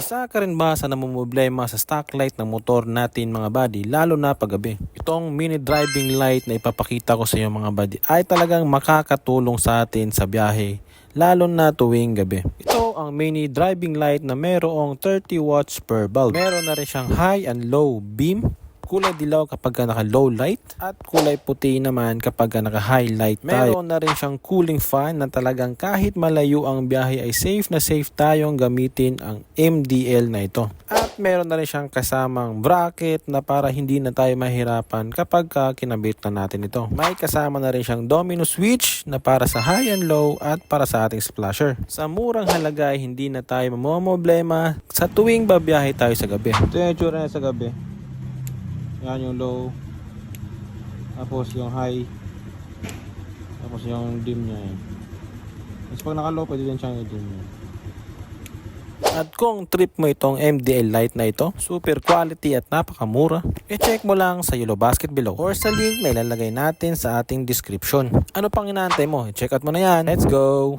Isa ka rin ba sa namumblema sa stock light ng motor natin mga buddy, lalo na paggabi? Itong mini driving light na ipapakita ko sa iyo mga buddy ay talagang makakatulong sa atin sa biyahe, lalo na tuwing gabi. Ito ang mini driving light na merong 30 watts per bulb. Meron na rin siyang high and low beam. Kulay dilaw kapag naka low light at kulay puti naman kapag naka high light tayo. Meron na rin siyang cooling fan na talagang kahit malayo ang biyahe ay safe na safe tayong gamitin ang MDL na ito. At meron na rin siyang kasamang bracket na para hindi na tayo mahirapan kapag kinabit na natin ito. May kasama na rin siyang domino switch na para sa high and low at para sa ating splasher. Sa murang halaga ay hindi na tayo mamomblema sa tuwing babiyahe tayo sa gabi. Ito yung itsura na sa gabi. Yan yung low, tapos yung high, tapos yung dim niya yan. Tapos pag naka-low, pwede din siyang i-dim niya. At kung trip mo itong MDL light na ito, super quality at napakamura, i-check mo lang sa yellow basket below or sa link na ilalagay natin sa ating description. Ano pang inaantay mo? I-check out mo na yan. Let's go!